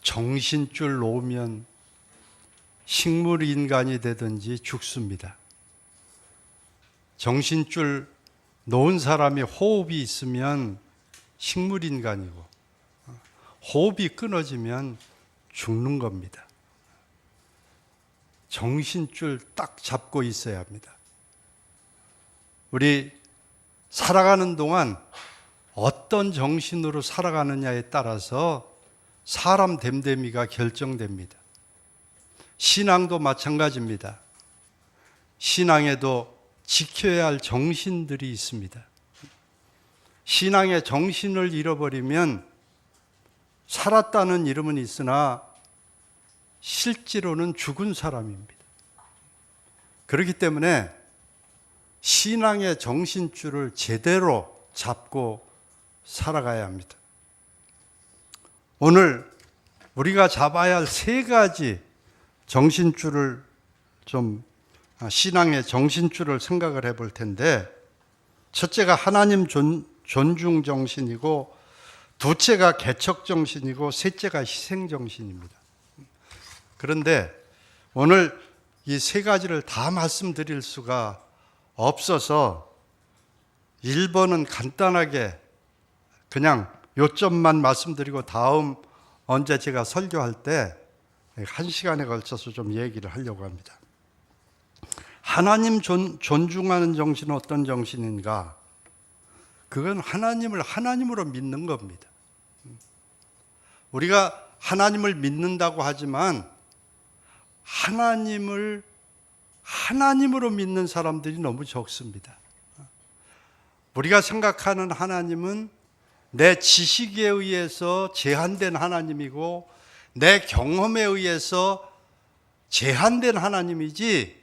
정신줄 놓으면 식물인간이 되든지 죽습니다. 정신줄 놓은 사람이 호흡이 있으면 식물인간이고 호흡이 끊어지면 죽는 겁니다. 정신줄 딱 잡고 있어야 합니다. 우리 살아가는 동안 어떤 정신으로 살아가느냐에 따라서 사람 됨됨이가 결정됩니다. 신앙도 마찬가지입니다. 신앙에도 지켜야 할 정신들이 있습니다. 신앙의 정신을 잃어버리면 살았다는 이름은 있으나 실제로는 죽은 사람입니다. 그렇기 때문에 신앙의 정신줄을 제대로 잡고 살아가야 합니다. 오늘 우리가 잡아야 할 세 가지 정신줄을 신앙의 정신줄을 생각을 해볼 텐데, 첫째가 하나님 존중 정신이고, 둘째가 개척 정신이고, 셋째가 희생 정신입니다. 그런데 오늘 이 세 가지를 다 말씀드릴 수가 없어서 1번은 간단하게 그냥 요점만 말씀드리고 다음 언제 제가 설교할 때 1시간에 걸쳐서 좀 얘기를 하려고 합니다. 하나님 존중하는 정신은 어떤 정신인가? 그건 하나님을 하나님으로 믿는 겁니다. 우리가 하나님을 믿는다고 하지만 하나님을 하나님으로 믿는 사람들이 너무 적습니다. 우리가 생각하는 하나님은 내 지식에 의해서 제한된 하나님이고 내 경험에 의해서 제한된 하나님이지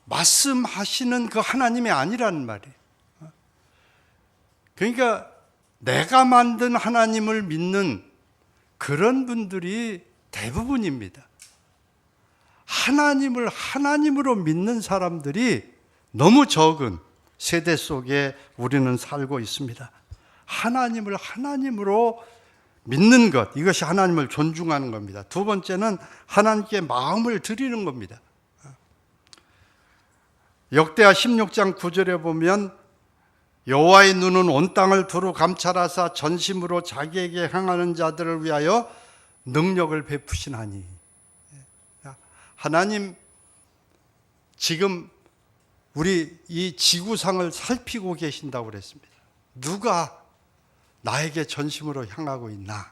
말씀하시는 그 하나님이 아니라는 말이에요. 그러니까 내가 만든 하나님을 믿는 그런 분들이 대부분입니다. 하나님을 하나님으로 믿는 사람들이 너무 적은 세대 속에 우리는 살고 있습니다. 하나님을 하나님으로 믿는 것, 이것이 하나님을 존중하는 겁니다. 두 번째는 하나님께 마음을 드리는 겁니다. 역대하 16장 9절에 보면 여호와의 눈은 온 땅을 두루 감찰하사 전심으로 자기에게 향하는 자들을 위하여 능력을 베푸시나니. 하나님 지금 우리 이 지구상을 살피고 계신다고 그랬습니다. 누가 나에게 전심으로 향하고 있나?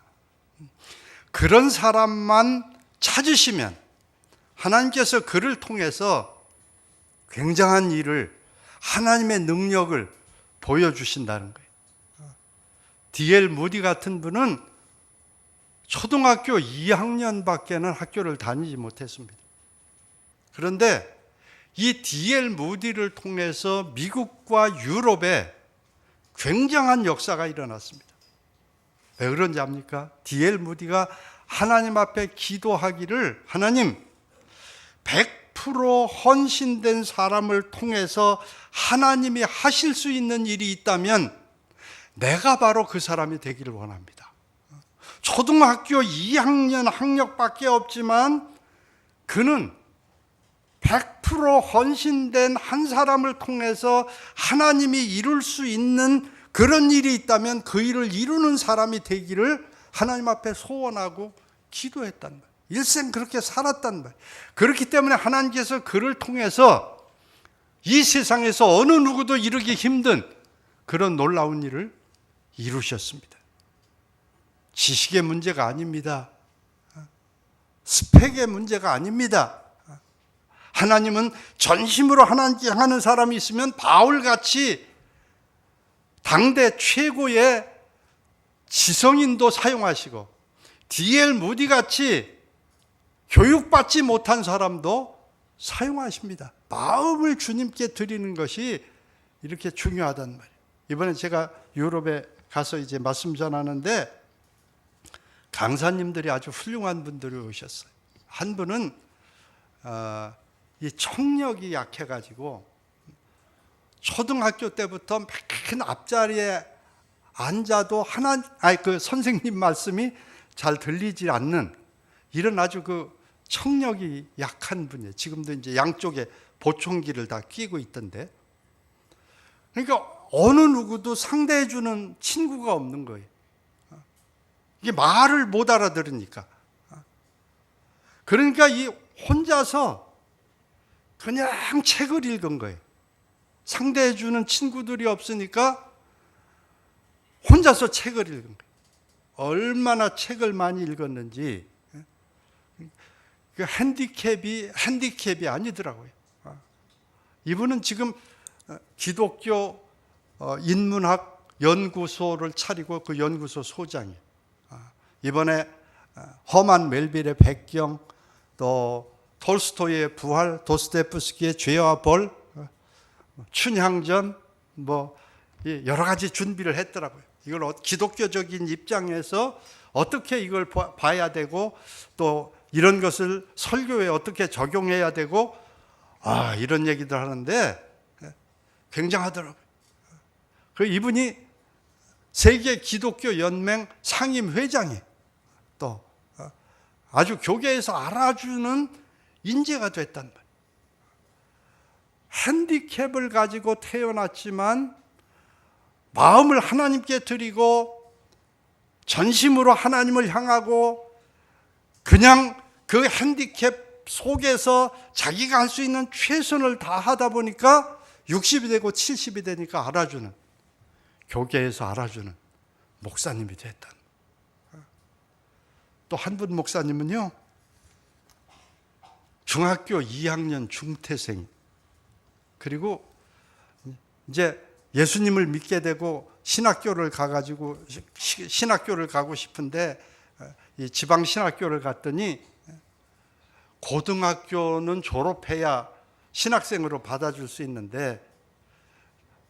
그런 사람만 찾으시면 하나님께서 그를 통해서 굉장한 일을, 하나님의 능력을 보여주신다는 거예요. D.L. 무디 같은 분은 초등학교 2학년밖에는 학교를 다니지 못했습니다. 그런데 이 D.L. 무디를 통해서 미국과 유럽에 굉장한 역사가 일어났습니다. 왜 그런지 압니까? D.L. 무디가 하나님 앞에 기도하기를, 하나님 100% 헌신된 사람을 통해서 하나님이 하실 수 있는 일이 있다면 내가 바로 그 사람이 되기를 원합니다. 초등학교 2학년 학력밖에 없지만 그는 100% 헌신된 한 사람을 통해서 하나님이 이룰 수 있는 그런 일이 있다면 그 일을 이루는 사람이 되기를 하나님 앞에 소원하고 기도했단 말이에요. 일생 그렇게 살았단 말이에요. 그렇기 때문에 하나님께서 그를 통해서 이 세상에서 어느 누구도 이루기 힘든 그런 놀라운 일을 이루셨습니다. 지식의 문제가 아닙니다. 스펙의 문제가 아닙니다. 하나님은 전심으로 하나님께 향하는 사람이 있으면 바울같이 당대 최고의 지성인도 사용하시고 D.L. 무디같이 교육받지 못한 사람도 사용하십니다. 마음을 주님께 드리는 것이 이렇게 중요하단 말이에요. 이번에 제가 유럽에 가서 이제 말씀 전하는데 강사님들이 아주 훌륭한 분들이 오셨어요. 한 분은 이 청력이 약해가지고 초등학교 때부터 맨 앞자리에 앉아도 그 선생님 말씀이 잘 들리지 않는 이런 아주 그 청력이 약한 분이에요. 지금도 이제 양쪽에 보청기를 다 끼고 있던데. 그러니까 어느 누구도 상대해주는 친구가 없는 거예요. 이게 말을 못 알아들으니까. 그러니까 이 혼자서 그냥 책을 읽은 거예요. 상대해주는 친구들이 없으니까 혼자서 책을 읽은 거예요. 얼마나 책을 많이 읽었는지. 그 핸디캡이 아니더라고요. 이분은 지금 기독교 인문학 연구소를 차리고 그 연구소 소장이에요. 이번에 허만 멜빌의 백경, 또 톨스토이의 부활, 도스토옙스키의 죄와 벌, 춘향전, 뭐 여러 가지 준비를 했더라고요. 이걸 기독교적인 입장에서 어떻게 이걸 봐야 되고 또 이런 것을 설교에 어떻게 적용해야 되고 이런 얘기들 하는데 굉장하더라고요. 그 이분이 세계 기독교 연맹 상임 회장이에요. 또 아주 교계에서 알아주는 인재가 됐단 말이에요. 핸디캡을 가지고 태어났지만 마음을 하나님께 드리고 전심으로 하나님을 향하고 그냥 그 핸디캡 속에서 자기가 할 수 있는 최선을 다하다 보니까 60이 되고 70이 되니까 알아주는, 교계에서 알아주는 목사님이 됐다. 또 한 분 목사님은요, 중학교 2학년 중퇴생, 그리고 이제 예수님을 믿게 되고 신학교를 가가지고 신학교를 가고 싶은데 이 지방 신학교를 갔더니 고등학교는 졸업해야 신학생으로 받아줄 수 있는데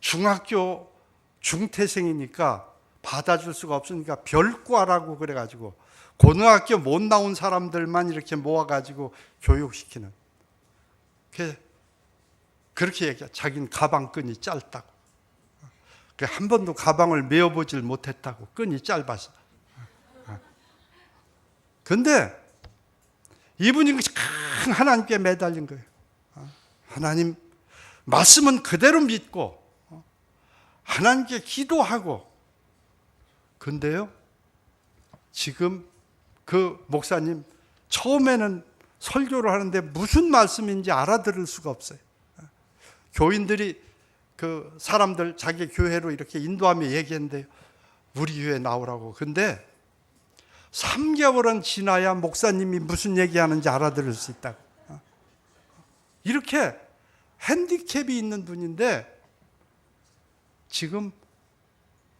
중학교 중퇴생이니까 받아줄 수가 없으니까 별과라고 그래가지고 고등학교 못 나온 사람들만 이렇게 모아가지고 교육시키는, 그렇게 얘기해. 자기는 가방끈이 짧다고. 한 번도 가방을 메어보질 못했다고. 끈이 짧아서. 근데 이분이 하나님께 매달린 거예요. 하나님 말씀은 그대로 믿고 하나님께 기도하고. 근데요, 지금 그 목사님 처음에는 설교를 하는데 무슨 말씀인지 알아들을 수가 없어요. 교인들이 그 사람들 자기 교회로 이렇게 인도하며 얘기했는데 우리 교회 나오라고. 근데 3개월은 지나야 목사님이 무슨 얘기하는지 알아들을 수 있다고. 이렇게 핸디캡이 있는 분인데 지금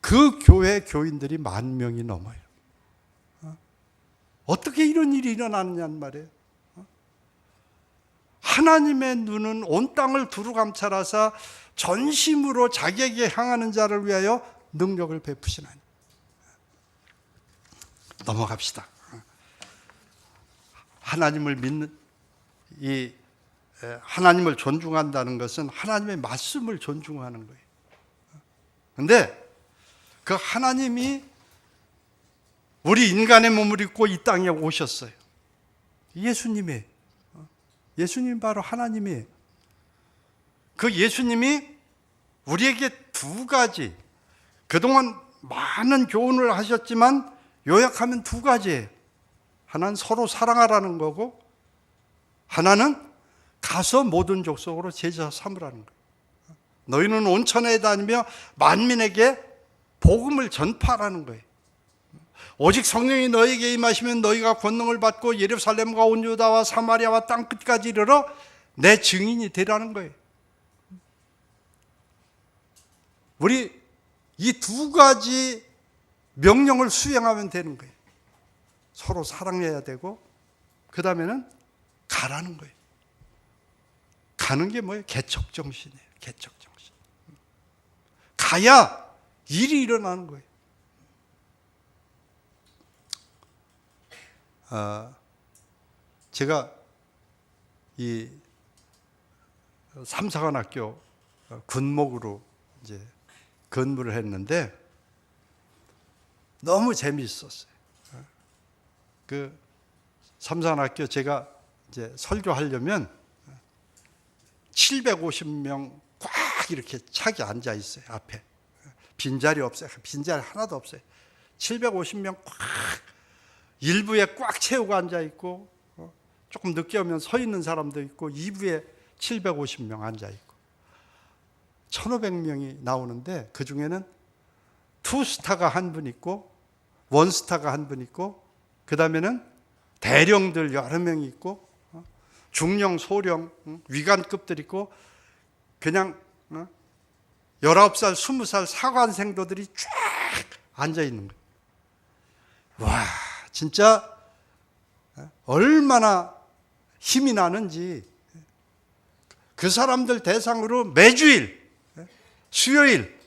그 교회 교인들이 10,000명이 넘어요. 어떻게 이런 일이 일어나느냐는 말이에요. 하나님의 눈은 온 땅을 두루 감찰하사 전심으로 자기에게 향하는 자를 위하여 능력을 베푸시나니. 넘어갑시다. 하나님을 믿는, 이 하나님을 존중한다는 것은 하나님의 말씀을 존중하는 거예요. 그런데 그 하나님이 우리 인간의 몸을 입고 이 땅에 오셨어요. 예수님이 바로 하나님이에요. 그 예수님이 우리에게 두 가지, 그동안 많은 교훈을 하셨지만 요약하면 두 가지예요. 하나는 서로 사랑하라는 거고, 하나는 가서 모든 족속으로 제자 삼으라는 거예요. 너희는 온천에 다니며 만민에게 복음을 전파하라는 거예요. 오직 성령이 너희에게 임하시면 너희가 권능을 받고 예루살렘과 온 유다와 사마리아와 땅끝까지 이르러 내 증인이 되라는 거예요. 우리 이 두 가지 명령을 수행하면 되는 거예요. 서로 사랑해야 되고, 그 다음에는 가라는 거예요. 가는 게 뭐예요? 개척정신이에요. 개척정신. 가야 일이 일어나는 거예요. 제가 이 삼사관학교 군목으로 이제 근무를 했는데 너무 재미있었어요. 그 삼산학교 제가 이제 설교하려면 750명 꽉 이렇게 차게 앉아 있어요. 앞에 빈자리 없어요. 빈자리 하나도 없어요. 750명 꽉 일부에 꽉 채우고 앉아 있고, 조금 늦게 오면 서 있는 사람도 있고, 2부에 750명 앉아 있고 1500명이 나오는데, 그 중에는 투스타가 한 분 있고 원스타가 한 분 있고, 그 다음에는 대령들 여러 명이 있고, 중령, 소령, 위관급들 있고, 그냥 19살, 20살 사관생도들이 쫙 앉아 있는 거예요. 와, 진짜 얼마나 힘이 나는지. 그 사람들 대상으로 매주일, 수요일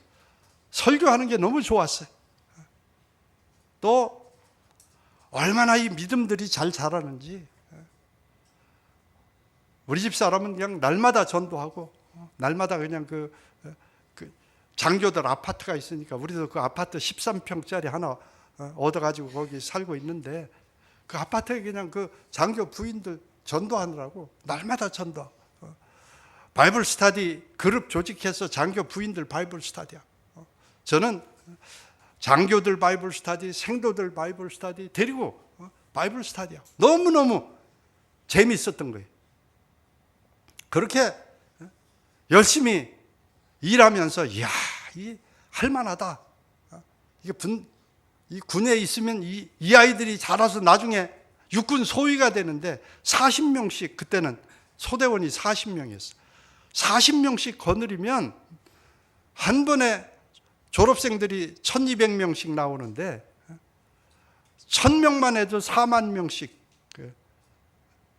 설교하는 게 너무 좋았어요. 또 얼마나 이 믿음들이 잘 자라는지. 우리 집 사람은 그냥 날마다 전도하고, 날마다 그냥 그 장교들 아파트가 있으니까 우리도 그 아파트 13평짜리 하나 얻어가지고 거기 살고 있는데, 그 아파트에 그냥 그 장교 부인들 전도하느라고 날마다 전도. 바이블 스터디 그룹 조직해서 장교 부인들 바이블 스터디야. 저는 장교들 바이블 스터디, 생도들 바이블 스터디 데리고 바이블 스터디야. 너무너무 재미있었던 거예요. 그렇게 열심히 일하면서, 이야, 이 할만하다. 이 군에 있으면 이 아이들이 자라서 나중에 육군 소위가 되는데, 40명씩, 그때는 소대원이 40명이었어. 40명씩 거느리면 한 번에 졸업생들이 1200명씩 나오는데, 1000명만 해도 4만 명씩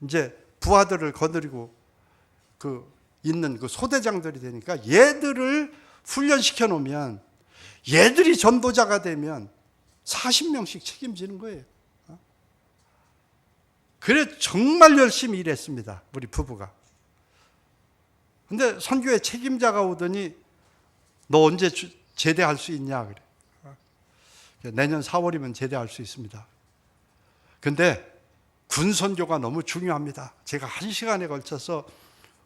이제 부하들을 거느리고 있는 그 소대장들이 되니까, 얘들을 훈련시켜 놓으면, 얘들이 전도자가 되면 40명씩 책임지는 거예요. 그래 정말 열심히 일했습니다, 우리 부부가. 근데 선교회 책임자가 오더니, 너 언제 제대할 수 있냐 그래. 내년 4월이면 제대할 수 있습니다. 근데 군 선교가 너무 중요합니다. 제가 1시간에 걸쳐서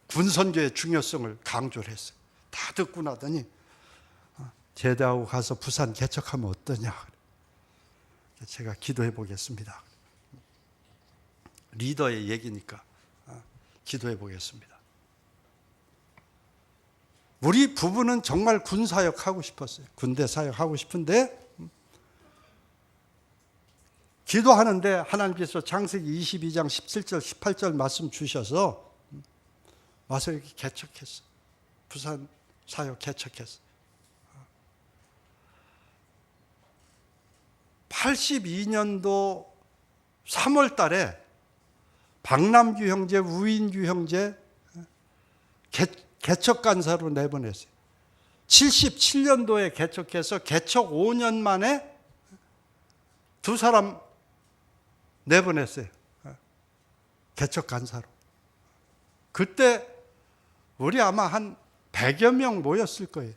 군 선교의 중요성을 강조를 했어요. 다 듣고 나더니, 제대하고 가서 부산 개척하면 어떠냐. 제가 기도해 보겠습니다. 리더의 얘기니까 기도해 보겠습니다. 우리 부부는 정말 군 사역하고 싶었어요. 군대 사역하고 싶은데, 기도하는데 하나님께서 창세기 22장 17절 18절 말씀 주셔서 와서 이렇게 개척했어. 부산 사역 개척했어. 82년도 3월 달에 박남규 형제, 우인규 형제 개척 간사로 내보냈어요. 77년도에 개척해서 개척 5년 만에 두 사람 내보냈어요. 개척 간사로. 그때 우리 아마 한 100여 명 모였을 거예요.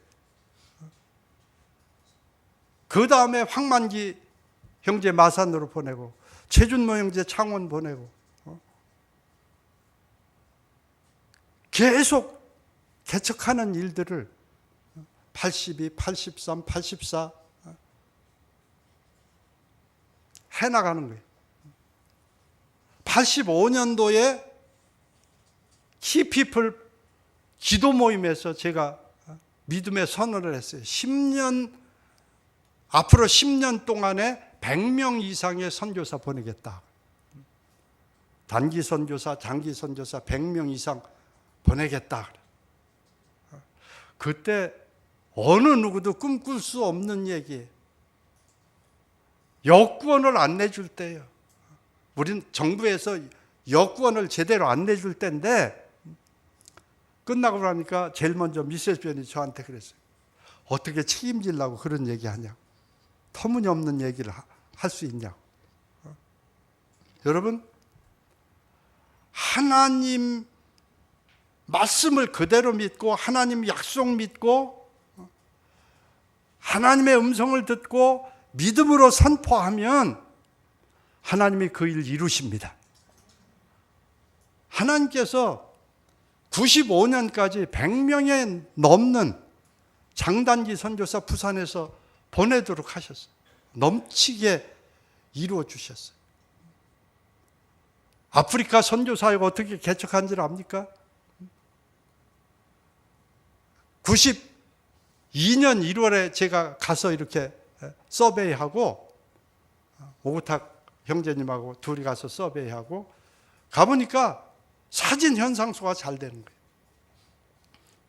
그 다음에 황만기 형제 마산으로 보내고, 최준모 형제 창원 보내고, 계속 개척하는 일들을 82, 83, 84 해나가는 거예요. 85년도에 키피플 기도 모임에서 제가 믿음의 선언을 했어요. 앞으로 10년 동안에 100명 이상의 선교사 보내겠다. 단기 선교사, 장기 선교사 100명 이상 보내겠다. 그때 어느 누구도 꿈꿀 수 없는 얘기예요. 여권을 안 내줄 때예요. 우린 정부에서 여권을 제대로 안 내줄 때인데, 끝나고 나니까 제일 먼저 미세스변이 저한테 그랬어요. 어떻게 책임지려고 그런 얘기하냐고. 터무니없는 얘기를 할 수 있냐고. 여러분, 하나님 말씀을 그대로 믿고, 하나님 약속 믿고, 하나님의 음성을 듣고 믿음으로 선포하면 하나님이 그 일 이루십니다. 하나님께서 95년까지 100명에 넘는 장단기 선교사 부산에서 보내도록 하셨어요. 넘치게 이루어 주셨어요. 아프리카 선교사회가 어떻게 개척한 줄 압니까? 92년 1월에 제가 가서 이렇게 서베이하고 오구탁 형제님하고 둘이 가서 서베이하고 가보니까 사진 현상소가 잘 되는 거예요.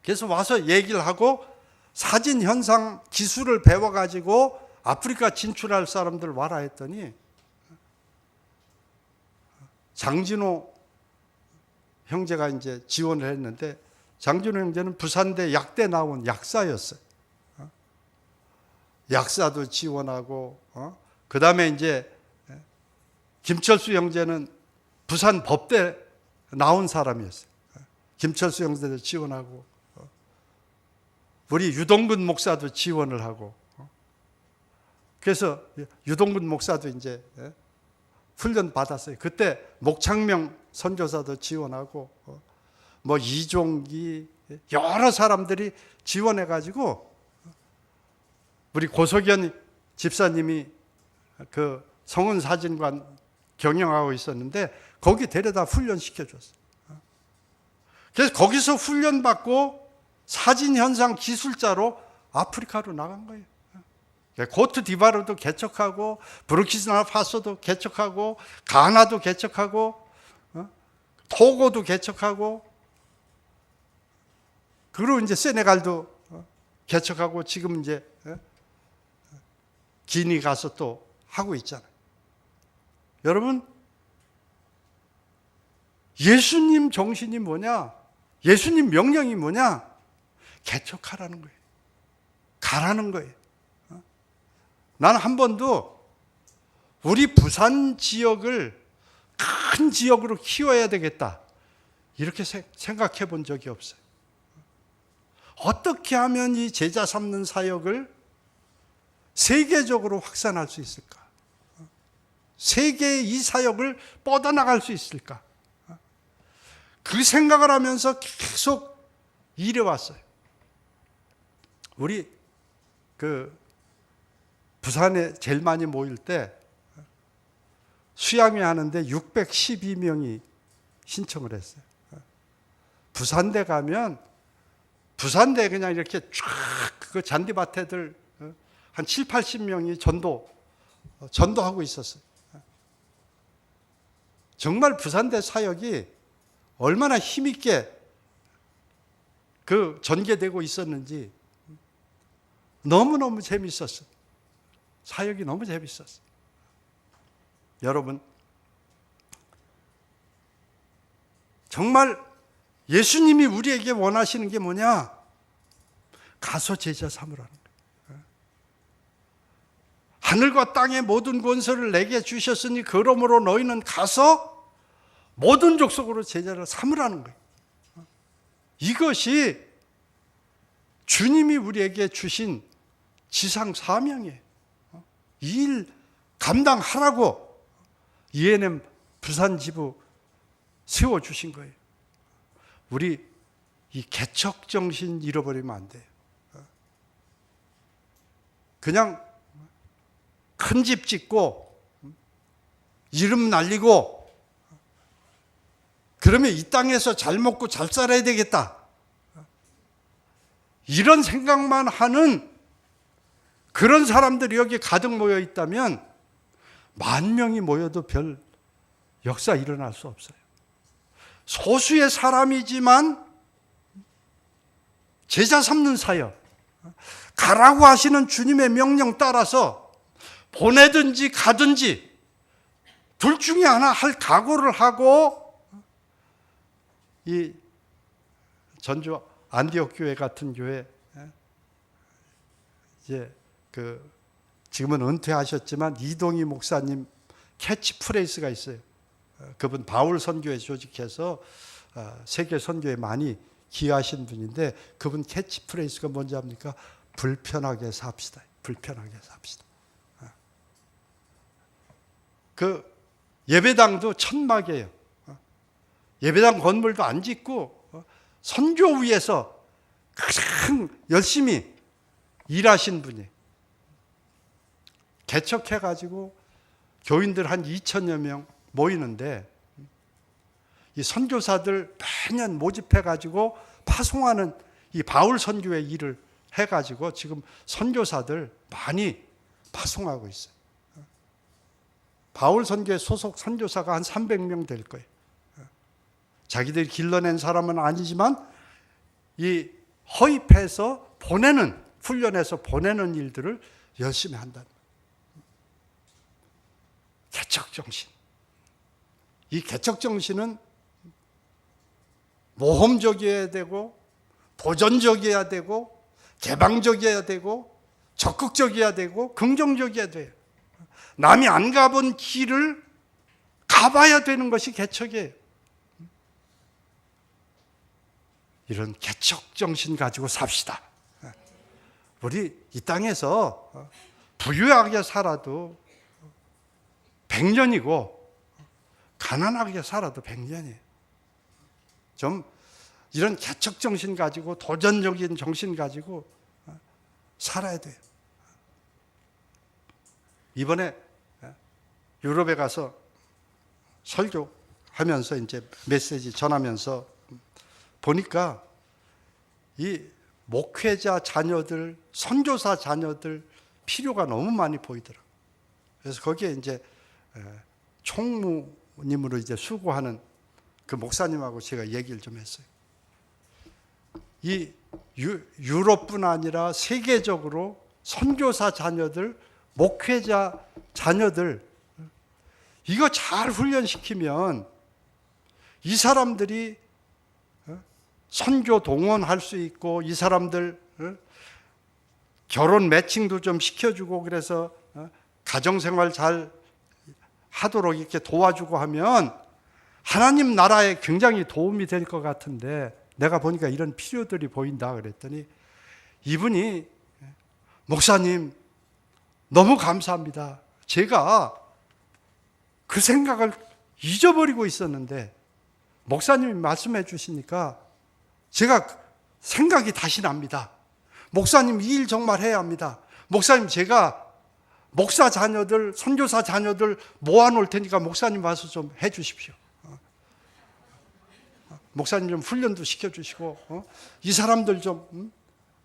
그래서 와서 얘기를 하고 사진 현상 기술을 배워가지고 아프리카 진출할 사람들 와라 했더니 장진호 형제가 이제 지원을 했는데 장진호 형제는 부산대 약대 나온 약사였어요. 약사도 지원하고 그 다음에 이제 김철수 형제는 부산 법대 나온 사람이었어요. 김철수 형제도 지원하고 우리 유동근 목사도 지원을 하고 그래서 유동근 목사도 이제 훈련 받았어요. 그때 목창명 선교사도 지원하고 뭐 이종기 여러 사람들이 지원해 가지고 우리 고석연 집사님이 그 성은사진관 경영하고 있었는데 거기 데려다 훈련시켜 줬어요. 그래서 거기서 훈련받고 사진현상 기술자로 아프리카로 나간 거예요. 코트 디바르도 개척하고 부르키나 파소도 개척하고 가나도 개척하고 토고도 개척하고 그리고 이제 세네갈도 개척하고 지금 이제 기니 가서 또 하고 있잖아요. 여러분, 예수님 정신이 뭐냐? 예수님 명령이 뭐냐? 개척하라는 거예요. 가라는 거예요. 나는 한 번도 우리 부산 지역을 큰 지역으로 키워야 되겠다 이렇게 생각해 본 적이 없어요. 어떻게 하면 이 제자 삼는 사역을 세계적으로 확산할 수 있을까? 세계의 이 사역을 뻗어나갈 수 있을까? 그 생각을 하면서 계속 일해왔어요. 우리 부산에 제일 많이 모일 때 수양회 하는데 612명이 신청을 했어요. 부산대 가면 부산대 그냥 이렇게 쫙 그 잔디밭에들 한 7, 80명이 전도하고 있었어요. 정말 부산대 사역이 얼마나 힘있게 전개되고 있었는지 너무너무 재밌었어요. 사역이 너무 재밌었어요. 여러분, 정말 예수님이 우리에게 원하시는 게 뭐냐? 가서 제자 삼으라는 거예요. 하늘과 땅의 모든 권세를 내게 주셨으니 그러므로 너희는 가서 모든 족속으로 제자를 삼으라는 거예요. 이것이 주님이 우리에게 주신 지상 사명이에요. 이 일 감당하라고 ENM 부산 지부 세워주신 거예요. 우리 이 개척 정신 잃어버리면 안 돼요. 그냥 큰 집 짓고 이름 날리고 그러면 이 땅에서 잘 먹고 잘 살아야 되겠다. 이런 생각만 하는 그런 사람들이 여기 가득 모여 있다면 10,000명이 모여도 별 역사 일어날 수 없어요. 소수의 사람이지만 제자 삼는 사역, 가라고 하시는 주님의 명령 따라서 보내든지 가든지 둘 중에 하나 할 각오를 하고 이 전주 안디옥 교회 같은 교회 이제 지금은 은퇴하셨지만 이동희 목사님 캐치프레이스가 있어요. 그분 바울 선교회 조직해서 세계 선교에 많이 기여하신 분인데 그분 캐치프레이스가 뭔지 압니까? 불편하게 삽시다. 불편하게 삽시다. 예배당도 천막이에요. 예배당 건물도 안 짓고 선교 위에서 가장 열심히 일하신 분이 개척해가지고 교인들 한 2천여 명 모이는데 이 선교사들 매년 모집해가지고 파송하는 이 바울 선교의 일을 해가지고 지금 선교사들 많이 파송하고 있어요. 바울 선교의 소속 선교사가 한 300명 될 거예요. 자기들이 길러낸 사람은 아니지만 이 허입해서 보내는, 훈련해서 보내는 일들을 열심히 한다. 개척정신. 이 개척정신은 모험적이어야 되고 도전적이어야 되고 개방적이어야 되고 적극적이어야 되고 긍정적이어야 돼요. 남이 안 가본 길을 가봐야 되는 것이 개척이에요. 이런 개척정신 가지고 삽시다. 우리 이 땅에서 부유하게 살아도 100년이고 가난하게 살아도 100년이에요. 좀 이런 개척정신 가지고 도전적인 정신 가지고 살아야 돼요. 이번에 유럽에 가서 설교하면서 이제 메시지 전하면서 보니까 이 목회자 자녀들, 선교사 자녀들 필요가 너무 많이 보이더라고요. 그래서 거기에 이제 총무님으로 이제 수고하는 그 목사님하고 제가 얘기를 좀 했어요. 이 유럽뿐 아니라 세계적으로 선교사 자녀들, 목회자 자녀들 이거 잘 훈련시키면 이 사람들이 선교 동원할 수 있고 이 사람들 결혼 매칭도 좀 시켜주고 그래서 가정생활 잘 하도록 이렇게 도와주고 하면 하나님 나라에 굉장히 도움이 될 것 같은데 내가 보니까 이런 필요들이 보인다 그랬더니 이분이 목사님 너무 감사합니다. 제가 그 생각을 잊어버리고 있었는데 목사님이 말씀해 주시니까 제가 생각이 다시 납니다. 목사님 이 일 정말 해야 합니다. 목사님 제가 목사 자녀들, 선교사 자녀들 모아놓을 테니까 목사님 와서 좀 해 주십시오. 목사님 좀 훈련도 시켜주시고 이 사람들 좀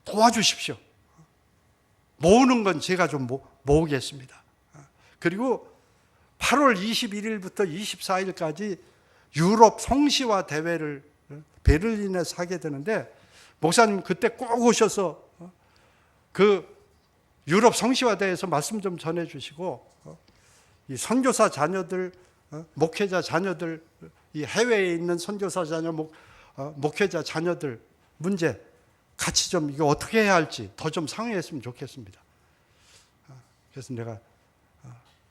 도와주십시오. 모으는 건 제가 좀 모으겠습니다. 그리고 8월 21일부터 24일까지 유럽 성시화 대회를 베를린에서 하게 되는데 목사님 그때 꼭 오셔서 그 유럽 성시화 대회에서 말씀 좀 전해주시고 이 선교사 자녀들, 목회자 자녀들, 이 해외에 있는 선교사 자녀, 목회자 자녀들 문제 같이 좀 이거 어떻게 해야 할지 더 좀 상의했으면 좋겠습니다. 그래서 내가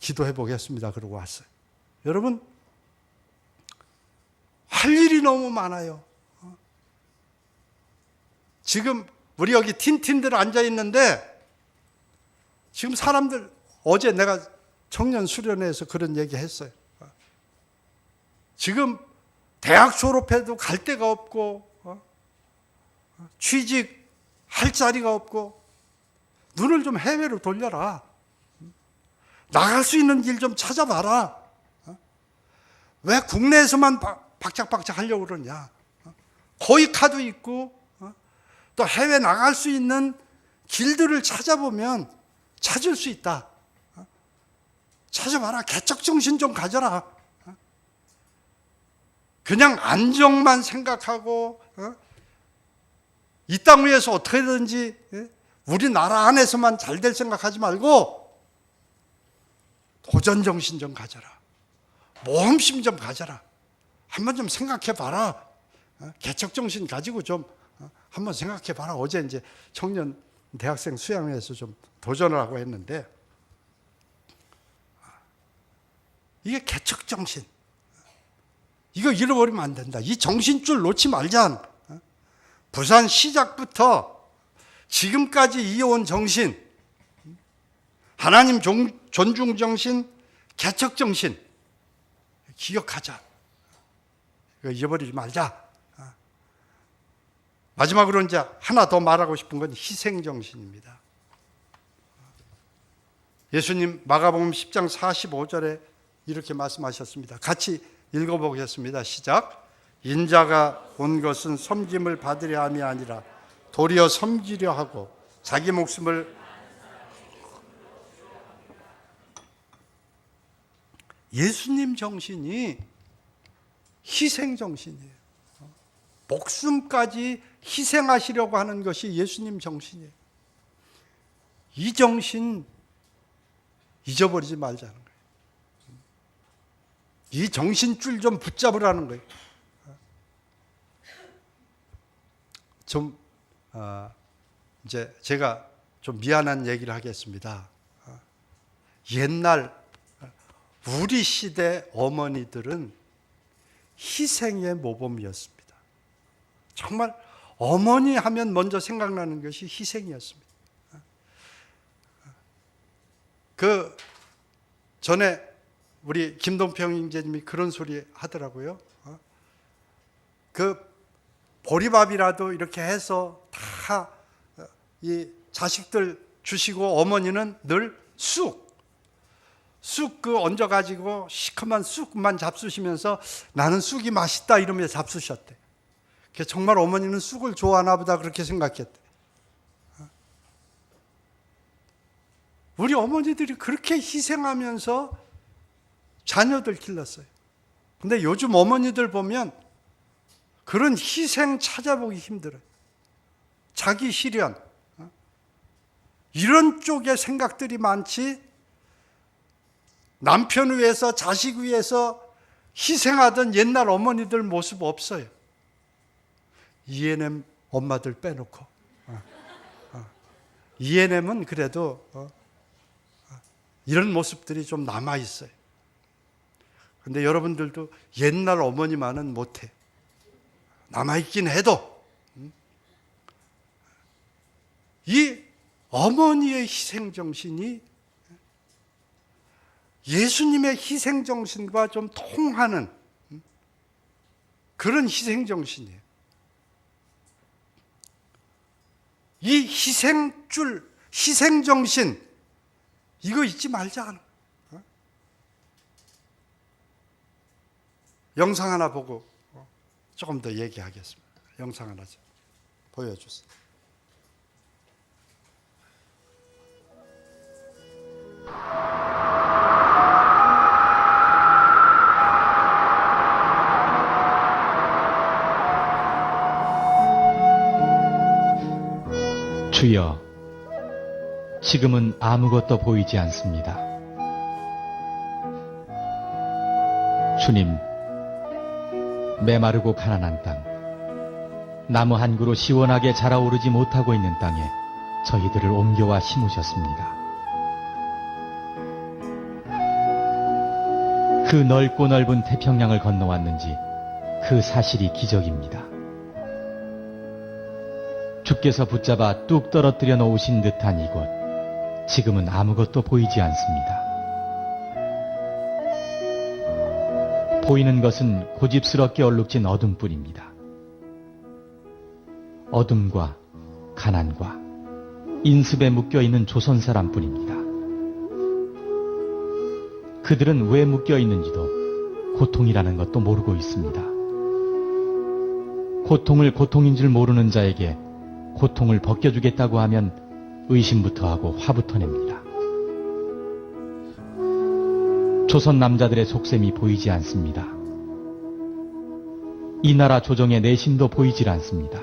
기도해 보겠습니다. 그러고 왔어요. 여러분 할 일이 너무 많아요. 지금 우리 여기 틴틴들 앉아 있는데 지금 사람들 어제 내가 청년 수련회에서 그런 얘기 했어요. 지금 대학 졸업해도 갈 데가 없고 취직할 자리가 없고 눈을 좀 해외로 돌려라. 나갈 수 있는 길 좀 찾아봐라. 왜 국내에서만 박짝박짝 하려고 그러냐. 고위카도 있고 또 해외 나갈 수 있는 길들을 찾아보면 찾을 수 있다. 찾아봐라. 개척정신 좀 가져라. 그냥 안정만 생각하고 이 땅 위에서 어떻게든지 우리나라 안에서만 잘 될 생각하지 말고 도전정신 좀 가져라. 모험심 좀 가져라. 한번 좀 생각해 봐라. 개척정신 가지고 좀 한번 생각해 봐라. 어제 이제 청년 대학생 수양회에서 좀 도전을 하고 했는데 이게 개척정신. 이거 잃어버리면 안 된다. 이 정신줄 놓지 말자. 부산 시작부터 지금까지 이어온 정신, 하나님 존중 정신, 개척 정신, 기억하자. 이거 잊어버리지 말자. 마지막으로 이제 하나 더 말하고 싶은 건 희생정신입니다. 예수님 마가복음 10장 45절에 이렇게 말씀하셨습니다. 같이 읽어보겠습니다. 시작. 인자가 온 것은 섬김을 받으려 함이 아니라 도리어 섬기려 하고 자기 목숨을 예수님 정신이 희생 정신이에요. 목숨까지 희생하시려고 하는 것이 예수님 정신이에요. 이 정신 잊어버리지 말자는 거예요. 이 정신줄 좀 붙잡으라는 거예요. 이제 제가 좀 미안한 얘기를 하겠습니다. 옛날 우리 시대 어머니들은 희생의 모범이었습니다. 정말 어머니 하면 먼저 생각나는 것이 희생이었습니다. 그 전에 우리 김동평 형제님이 그런 소리 하더라고요. 그 보리밥이라도 이렇게 해서 다 이 자식들 주시고 어머니는 늘 쑥 그 얹어가지고 시커먼 쑥만 잡수시면서 나는 쑥이 맛있다 이러면서 잡수셨대. 정말 어머니는 쑥을 좋아하나 보다 그렇게 생각했대. 우리 어머니들이 그렇게 희생하면서 자녀들 길렀어요. 근데 요즘 어머니들 보면 그런 희생 찾아보기 힘들어요. 자기 실현 이런 쪽의 생각들이 많지 남편 위해서 자식 위해서 희생하던 옛날 어머니들 모습 없어요. ENM 엄마들 빼놓고 ENM은 그래도 이런 모습들이 좀 남아있어요. 근데 여러분들도 옛날 어머니만은 못해. 남아있긴 해도 이 어머니의 희생정신이 예수님의 희생정신과 좀 통하는 그런 희생정신이에요. 이 희생줄, 희생정신 이거 잊지 말자. 영상 하나 보고 조금 더 얘기하겠습니다. 영상 하나 좀 보여주세요. 주여, 지금은 아무것도 보이지 않습니다. 주님, 메마르고 가난한 땅, 나무 한 그루 시원하게 자라오르지 못하고 있는 땅에 저희들을 옮겨와 심으셨습니다. 그 넓고 넓은 태평양을 건너왔는지 그 사실이 기적입니다. 주께서 붙잡아 뚝 떨어뜨려 놓으신 듯한 이곳, 지금은 아무것도 보이지 않습니다. 보이는 것은 고집스럽게 얼룩진 어둠뿐입니다. 어둠과 가난과 인습에 묶여있는 조선 사람뿐입니다. 그들은 왜 묶여있는지도 고통이라는 것도 모르고 있습니다. 고통을 고통인 줄 모르는 자에게 고통을 벗겨주겠다고 하면 의심부터 하고 화부터 냅니다. 조선 남자들의 속셈이 보이지 않습니다. 이 나라 조정의 내심도 보이질 않습니다.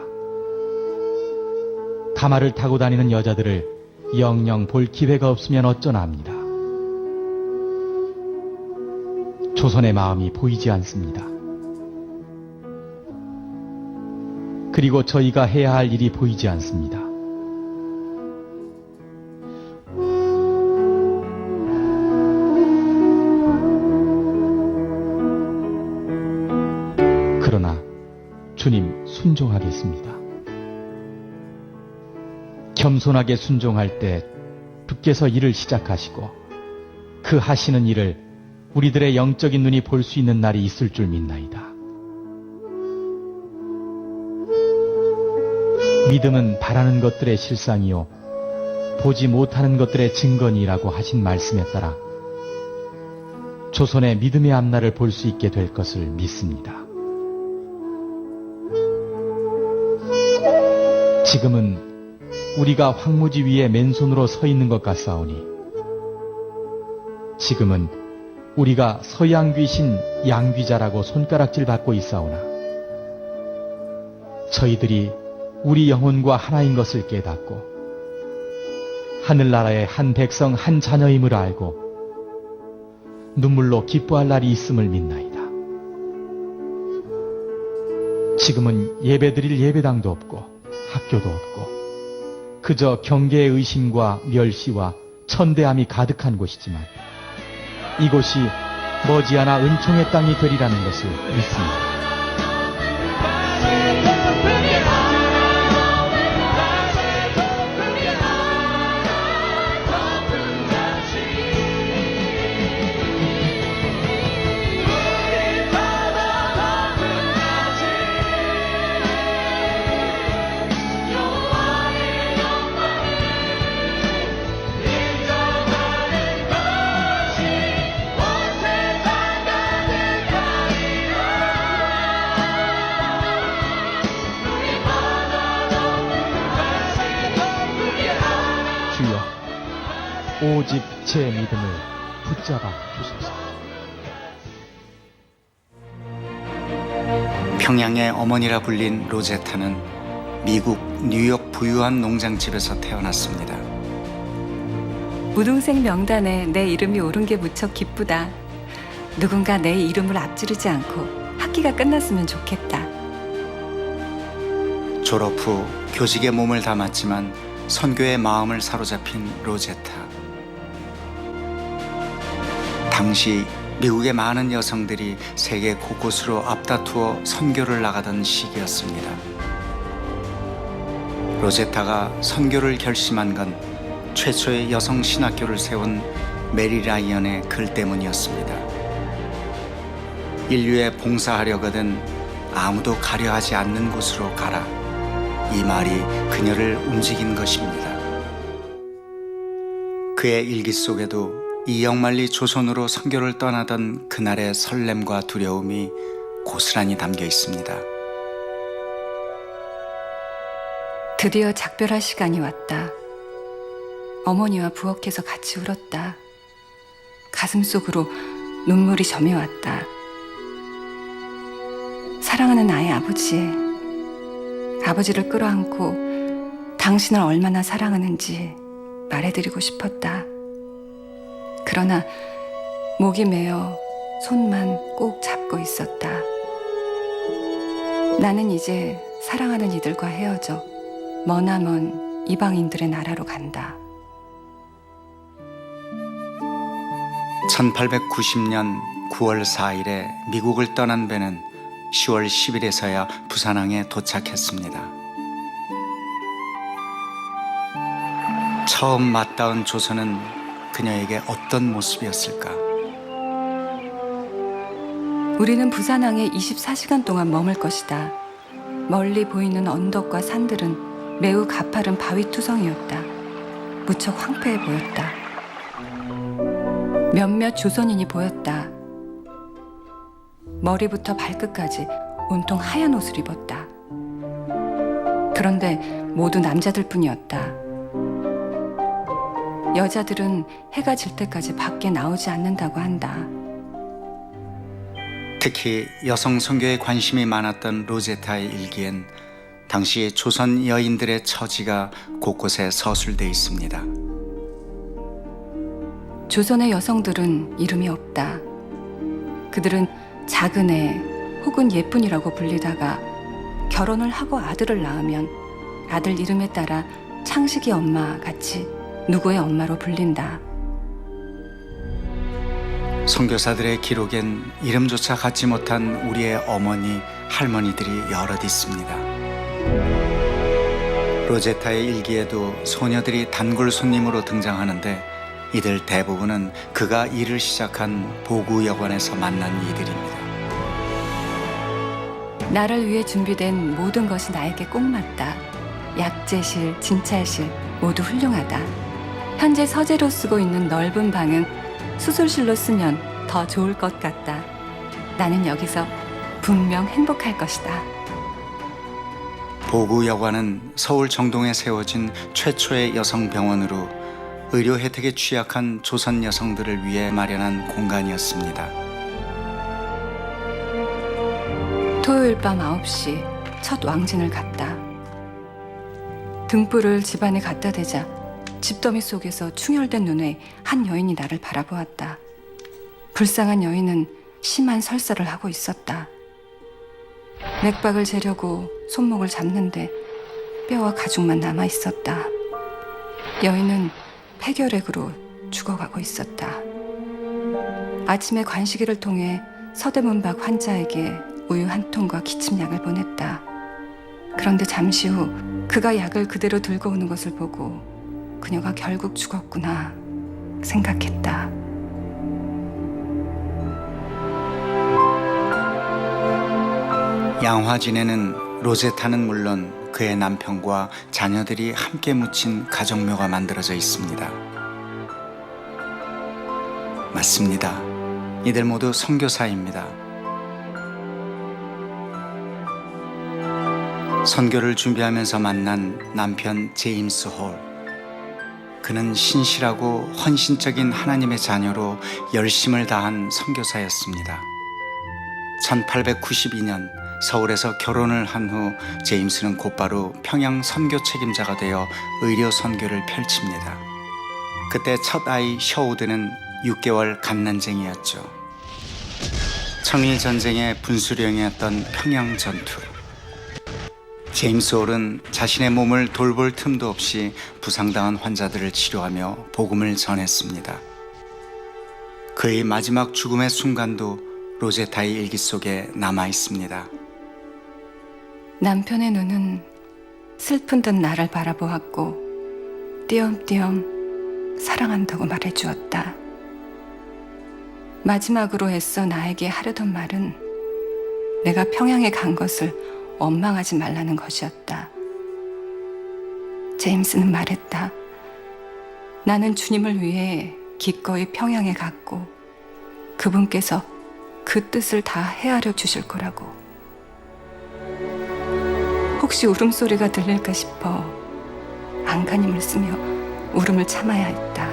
가마를 타고 다니는 여자들을 영영 볼 기회가 없으면 어쩌나 합니다. 조선의 마음이 보이지 않습니다. 그리고 저희가 해야 할 일이 보이지 않습니다. 그러나 주님, 순종하겠습니다. 겸손하게 순종할 때 주께서 일을 시작하시고 그 하시는 일을 우리들의 영적인 눈이 볼 수 있는 날이 있을 줄 믿나이다. 믿음은 바라는 것들의 실상이요 보지 못하는 것들의 증거니라고 하신 말씀에 따라 조선의 믿음의 앞날을 볼 수 있게 될 것을 믿습니다. 지금은 우리가 황무지 위에 맨손으로 서 있는 것 같사오니 지금은 우리가 서양 귀신 양귀자라고 손가락질 받고 있사오나 저희들이 우리 영혼과 하나인 것을 깨닫고 하늘나라의 한 백성 한 자녀임을 알고 눈물로 기뻐할 날이 있음을 믿나이다. 지금은 예배드릴 예배당도 없고 학교도 없고 그저 경계의 의심과 멸시와 천대함이 가득한 곳이지만 이곳이 머지않아 은총의 땅이 되리라는 것을 믿습니다. 주여, 오직 제 믿음을 붙잡아 주소서. 평양의 어머니라 불린 로제타는 미국 뉴욕 부유한 농장집에서 태어났습니다. 우등생 명단에 내 이름이 오른 게 무척 기쁘다. 누군가 내 이름을 앞지르지 않고 학기가 끝났으면 좋겠다. 졸업 후 교직에 몸을 담았지만 선교의 마음을 사로잡힌 로제타. 당시 미국의 많은 여성들이 세계 곳곳으로 앞다투어 선교를 나가던 시기였습니다. 로제타가 선교를 결심한 건 최초의 여성 신학교를 세운 메리 라이언의 글 때문이었습니다. 인류에 봉사하려거든 아무도 가려 하지 않는 곳으로 가라. 이 말이 그녀를 움직인 것입니다. 그의 일기 속에도 이역만리 조선으로 선교를 떠나던 그날의 설렘과 두려움이 고스란히 담겨 있습니다. 드디어 작별할 시간이 왔다. 어머니와 부엌에서 같이 울었다. 가슴 속으로 눈물이 점여왔다. 사랑하는 나의 아버지, 아버지를 끌어안고 당신을 얼마나 사랑하는지 말해드리고 싶었다. 그러나 목이 메어 손만 꼭 잡고 있었다. 나는 이제 사랑하는 이들과 헤어져 머나먼 이방인들의 나라로 간다. 1890년 9월 4일에 미국을 떠난 배는 10월 10일에서야 부산항에 도착했습니다. 처음 맞닿은 조선은 그녀에게 어떤 모습이었을까? 우리는 부산항에 24시간 동안 머물 것이다. 멀리 보이는 언덕과 산들은 매우 가파른 바위 투성이었다. 무척 황폐해 보였다. 몇몇 조선인이 보였다. 머리부터 발끝까지 온통 하얀 옷을 입었다. 그런데 모두 남자들 뿐이었다. 여자들은 해가 질 때까지 밖에 나오지 않는다고 한다. 특히 여성 선교에 관심이 많았던 로제타의 일기엔 당시 조선 여인들의 처지가 곳곳에 서술돼 있습니다. 조선의 여성들은 이름이 없다. 그들은 작은 애 혹은 예쁜이라고 불리다가 결혼을 하고 아들을 낳으면 아들 이름에 따라 창식이 엄마 같이 누구의 엄마로 불린다. 선교사들의 기록엔 이름조차 갖지 못한 우리의 어머니, 할머니들이 여럿 있습니다. 로제타의 일기에도 소녀들이 단골 손님으로 등장하는데 이들 대부분은 그가 일을 시작한 보구여관에서 만난 이들입니다. 나를 위해 준비된 모든 것이 나에게 꼭 맞다. 약재실, 진찰실 모두 훌륭하다. 현재 서재로 쓰고 있는 넓은 방은 수술실로 쓰면 더 좋을 것 같다. 나는 여기서 분명 행복할 것이다. 보구여관은 서울 정동에 세워진 최초의 여성병원으로 의료 혜택에 취약한 조선 여성들을 위해 마련한 공간이었습니다. 토요일 밤 9시 첫 왕진을 갔다. 등불을 집안에 갖다 대자 집더미 속에서 충혈된 눈에 한 여인이 나를 바라보았다. 불쌍한 여인은 심한 설사를 하고 있었다. 맥박을 재려고 손목을 잡는데 뼈와 가죽만 남아 있었다. 여인은 폐결핵으로 죽어가고 있었다. 아침에 관시기를 통해 서대문 밖 환자에게 우유 한 통과 기침약을 보냈다. 그런데 잠시 후 그가 약을 그대로 들고 오는 것을 보고 그녀가 결국 죽었구나 생각했다. 양화진에는 로제타는 물론 그의 남편과 자녀들이 함께 묻힌 가정묘가 만들어져 있습니다. 맞습니다. 이들 모두 선교사입니다. 선교를 준비하면서 만난 남편 제임스 홀. 그는 신실하고 헌신적인 하나님의 자녀로 열심을 다한 선교사였습니다. 1892년 서울에서 결혼을 한 후 제임스는 곧바로 평양 선교 책임자가 되어 의료 선교를 펼칩니다. 그때 첫 아이 셔우드는 6개월 갓난쟁이였죠. 청일 전쟁의 분수령이었던 평양 전투. 제임스 홀은 자신의 몸을 돌볼 틈도 없이 부상당한 환자들을 치료하며 복음을 전했습니다. 그의 마지막 죽음의 순간도 로제타의 일기 속에 남아 있습니다. 남편의 눈은 슬픈 듯 나를 바라보았고 띄엄띄엄 사랑한다고 말해주었다. 마지막으로 애써 나에게 하려던 말은 내가 평양에 간 것을 원망하지 말라는 것이었다. 제임스는 말했다. 나는 주님을 위해 기꺼이 평양에 갔고 그분께서 그 뜻을 다 헤아려 주실 거라고. 혹시 울음소리가 들릴까 싶어 안간힘을 쓰며 울음을 참아야 했다.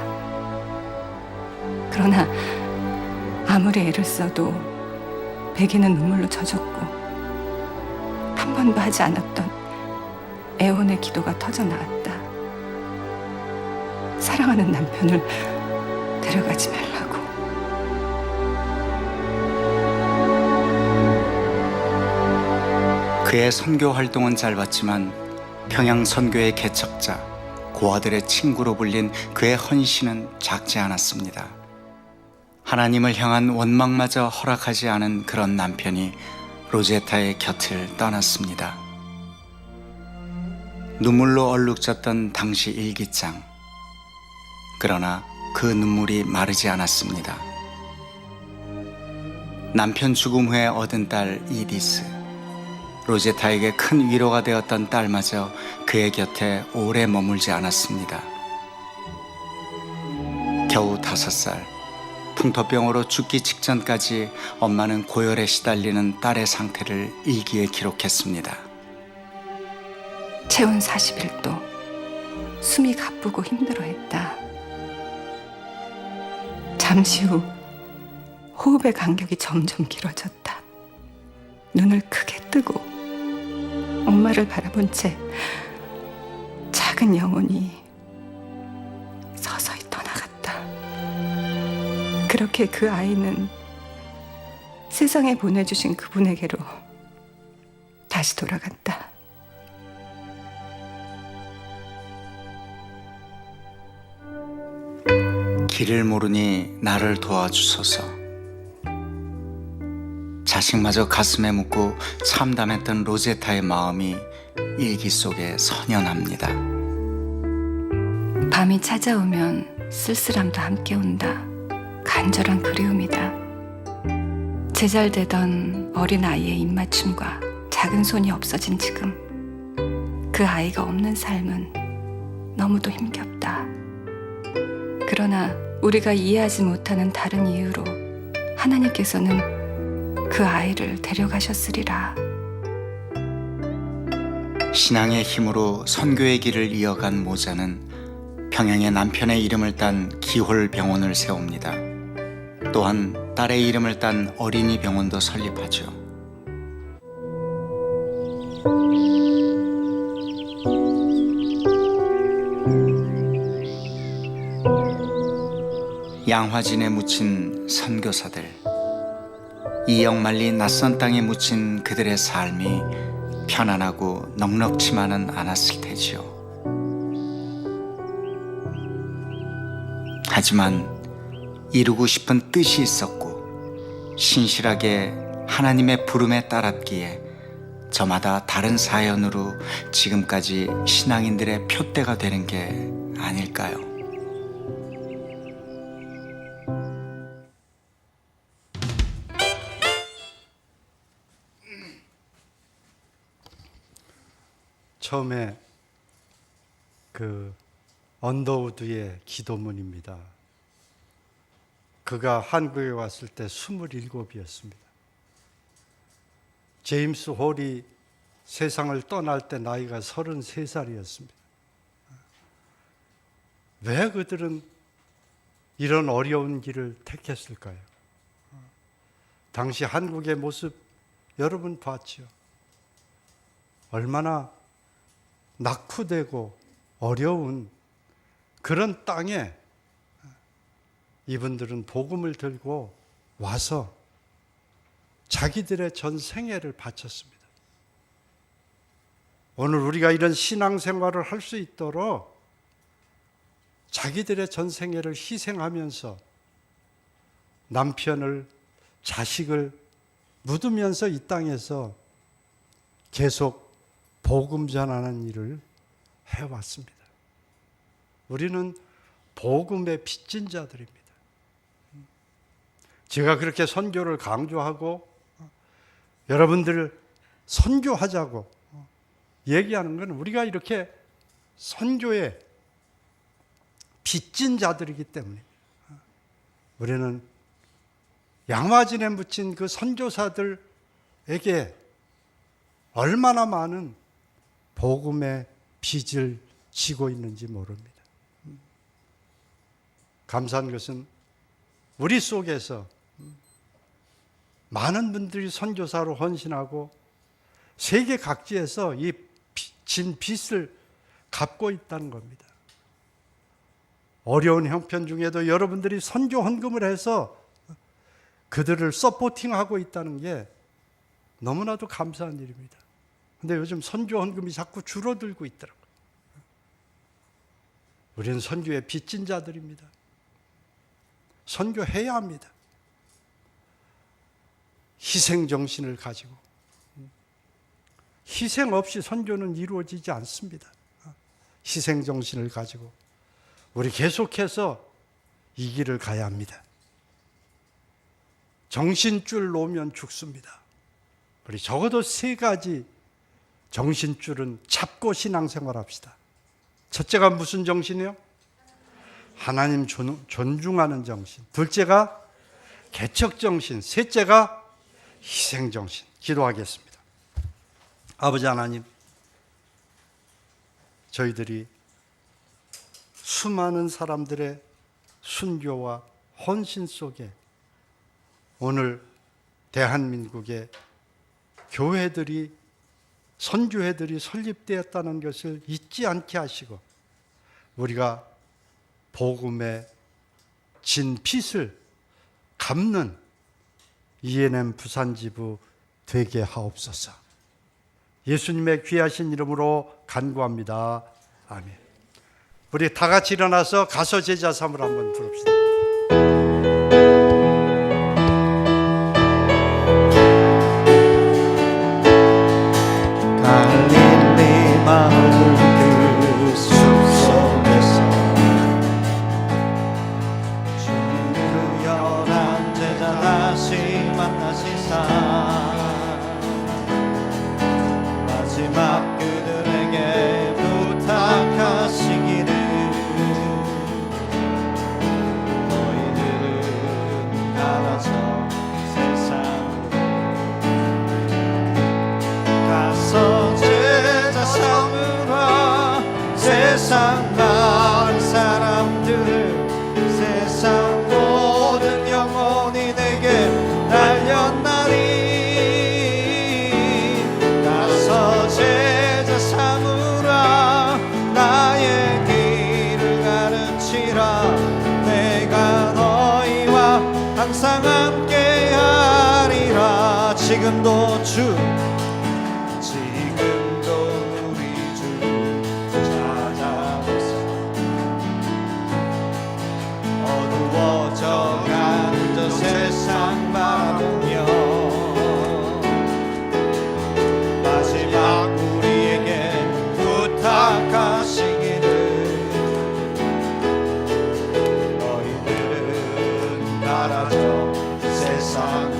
그러나 아무리 애를 써도 베개는 눈물로 젖었고 한 번도 하지 않았던 애원의 기도가 터져 나왔다. 사랑하는 남편을 데려가지 말라고. 그의 선교 활동은 짧았지만 평양 선교의 개척자, 고아들의 친구로 불린 그의 헌신은 작지 않았습니다. 하나님을 향한 원망마저 허락하지 않은 그런 남편이 로제타의 곁을 떠났습니다. 눈물로 얼룩졌던 당시 일기장. 그러나 그 눈물이 마르지 않았습니다. 남편 죽음 후에 얻은 딸 이디스. 로제타에게 큰 위로가 되었던 딸마저 그의 곁에 오래 머물지 않았습니다. 겨우 5살, 풍토병으로 죽기 직전까지 엄마는 고열에 시달리는 딸의 상태를 일기에 기록했습니다. 체온 41도, 숨이 가쁘고 힘들어했다. 잠시 후 호흡의 간격이 점점 길어졌다. 눈을 크게 뜨고 엄마를 바라본 채 작은 영혼이 서서히 떠나갔다. 그렇게 그 아이는 세상에 보내주신 그분에게로 다시 돌아갔다. 길을 모르니 나를 도와주소서. 자식마저 가슴에 묻고 참담했던 로제타의 마음이 일기 속에 선연합니다. 밤이 찾아오면 쓸쓸함도 함께 온다. 간절한 그리움이다. 제잘되던 어린 아이의 입맞춤과 작은 손이 없어진 지금, 그 아이가 없는 삶은 너무도 힘겹다. 그러나 우리가 이해하지 못하는 다른 이유로 하나님께서는 그 아이를 데려가셨으리라. 신앙의 힘으로 선교의 길을 이어간 모자는 평양에 남편의 이름을 딴 기홀병원을 세웁니다. 또한 딸의 이름을 딴 어린이 병원도 설립하죠. 양화진에 묻힌 선교사들, 이역 말리 낯선 땅에 묻힌 그들의 삶이 편안하고 넉넉지만은 않았을 테지요. 하지만 이루고 싶은 뜻이 있었고 신실하게 하나님의 부름에 따랐기에 저마다 다른 사연으로 지금까지 신앙인들의 표대가 되는 게 아닐까요? 처음에 그 언더우드의 기도문입니다. 그가 한국에 왔을 때 27이었습니다. 제임스 홀이 세상을 떠날 때 나이가 33살이었습니다. 왜 그들은 이런 어려운 길을 택했을까요? 당시 한국의 모습 여러분 봤죠? 얼마나 낙후되고 어려운 그런 땅에 이분들은 복음을 들고 와서 자기들의 전 생애를 바쳤습니다. 오늘 우리가 이런 신앙생활을 할 수 있도록 자기들의 전 생애를 희생하면서 남편을, 자식을 묻으면서 이 땅에서 계속 복음 전하는 일을 해왔습니다. 우리는 복음의 빚진 자들입니다. 제가 그렇게 선교를 강조하고 여러분들 선교하자고 얘기하는 건 우리가 이렇게 선교에 빚진 자들이기 때문입니다. 우리는 양화진에 묻힌 그 선교사들에게 얼마나 많은 복음의 빚을 지고 있는지 모릅니다. 감사한 것은 우리 속에서 많은 분들이 선교사로 헌신하고 세계 각지에서 이 진 빚을 갚고 있다는 겁니다. 어려운 형편 중에도 여러분들이 선교 헌금을 해서 그들을 서포팅하고 있다는 게 너무나도 감사한 일입니다. 근데 요즘 선교 헌금이 자꾸 줄어들고 있더라고요. 우리는 선교의 빚진 자들입니다. 선교해야 합니다. 희생 정신을 가지고. 희생 없이 선교는 이루어지지 않습니다. 희생 정신을 가지고 우리 계속해서 이 길을 가야 합니다. 정신줄 놓으면 죽습니다. 우리 적어도 3가지 정신줄은 잡고 신앙생활 합시다. 첫째가 무슨 정신이요? 하나님 존중하는 정신. 둘째가 개척 정신. 셋째가 희생 정신. 기도하겠습니다. 아버지 하나님, 저희들이 수많은 사람들의 순교와 헌신 속에 오늘 대한민국의 교회들이, 선교회들이 설립되었다는 것을 잊지 않게 하시고 우리가 복음의 진 빚을 갚는 ENM 부산지부 되게 하옵소서. 예수님의 귀하신 이름으로 간구합니다. 아멘. 우리 다 같이 일어나서 가서 제자 삼을 한번 부릅시다. 갈릴리 마을 그 숲속에서 만나시사 마지막 그들에게 부탁하시기를 너희들은 가라져 세상으로 가서 제자 삼으라 세상 많은 사람들을 세상 모든 영혼이 내게 달렸나니 가서 제자 삼으라 나의 길을 가르치라 내가 너희와 항상 함께하리라 지금도 우리 주 찾아오사 어두워져가는 저 세상 바라보며 마지막 우리에게 부탁하시기를 너희들은 나라져 세상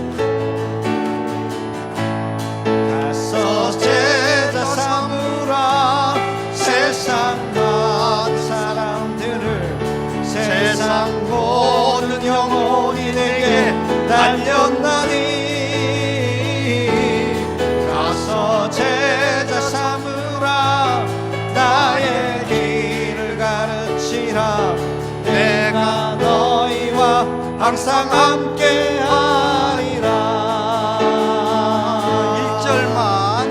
가서 제자 삼으라 세상 많은 사람들을 세상 모든 영혼이 내게 달렸나니 가서 제자 삼으라 나의 길을 가르치라 내가 너희와 항상 함께하리라 1절만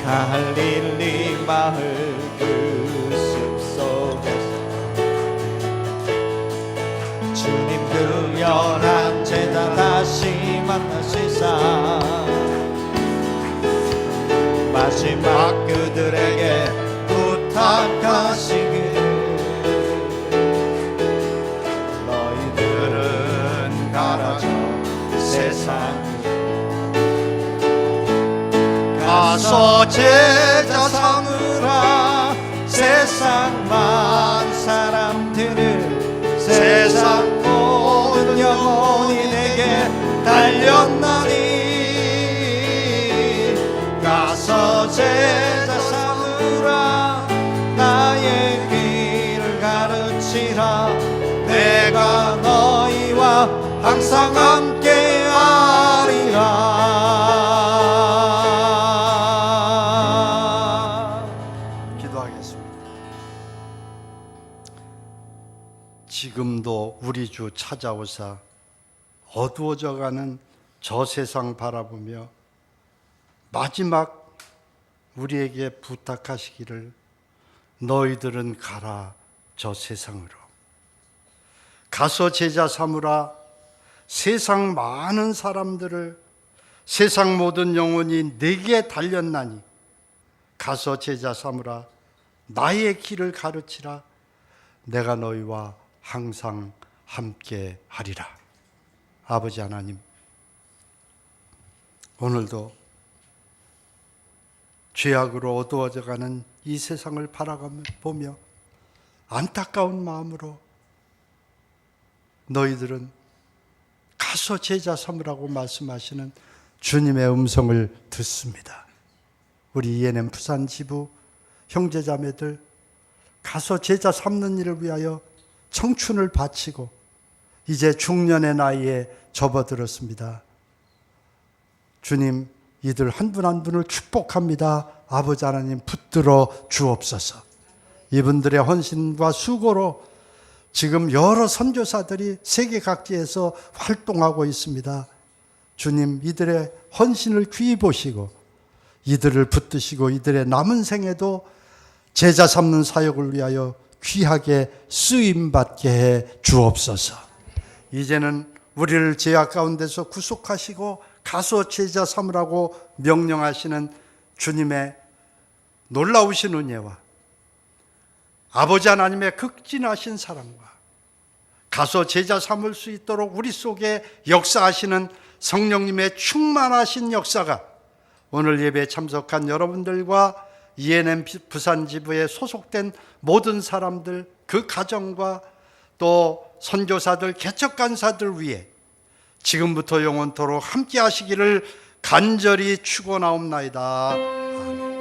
갈릴리 마을 그 숲속에서 주님 그 연한 제자 다시 만나시사 마지막 그들에게 부탁하시기를 너희들은 가라져 세상 가서 제자 삼으라 세상 많은 사람들을 세상 모든 영혼이 내게 달렸나니 가서 제자 삼으라 나의 길을 가르치라 내가 너희와 항상 함께하리라. 기도하겠습니다. 지금도 우리 주 찾아오사 어두워져가는 저 세상 바라보며 마지막 우리에게 부탁하시기를 너희들은 가라 저 세상으로 가서 제자 삼으라 세상 많은 사람들을 세상 모든 영혼이 내게 달렸나니 가서 제자 삼으라 나의 길을 가르치라 내가 너희와 항상 함께 하리라. 아버지 하나님, 오늘도 죄악으로 어두워져가는 이 세상을 바라보며 안타까운 마음으로 너희들은 가서 제자 삼으라고 말씀하시는 주님의 음성을 듣습니다. 우리 ENM 부산 지부 형제자매들 가서 제자 삼는 일을 위하여 청춘을 바치고 이제 중년의 나이에 접어들었습니다. 주님, 이들 한 분 한 분을 축복합니다. 아버지 하나님 붙들어 주옵소서. 이분들의 헌신과 수고로 지금 여러 선교사들이 세계 각지에서 활동하고 있습니다. 주님, 이들의 헌신을 귀히 보시고 이들을 붙드시고 이들의 남은 생에도 제자 삼는 사역을 위하여 귀하게 쓰임받게 해 주옵소서. 이제는 우리를 죄악 가운데서 구속하시고 가서 제자 삼으라고 명령하시는 주님의 놀라우신 은혜와 아버지 하나님의 극진하신 사랑과 가서 제자 삼을 수 있도록 우리 속에 역사하시는 성령님의 충만하신 역사가 오늘 예배에 참석한 여러분들과 ENM 부산 지부에 소속된 모든 사람들, 그 가정과 또 선교사들, 개척 간사들 위해 지금부터 영원토록 함께 하시기를 간절히 축원하옵나이다. 아멘.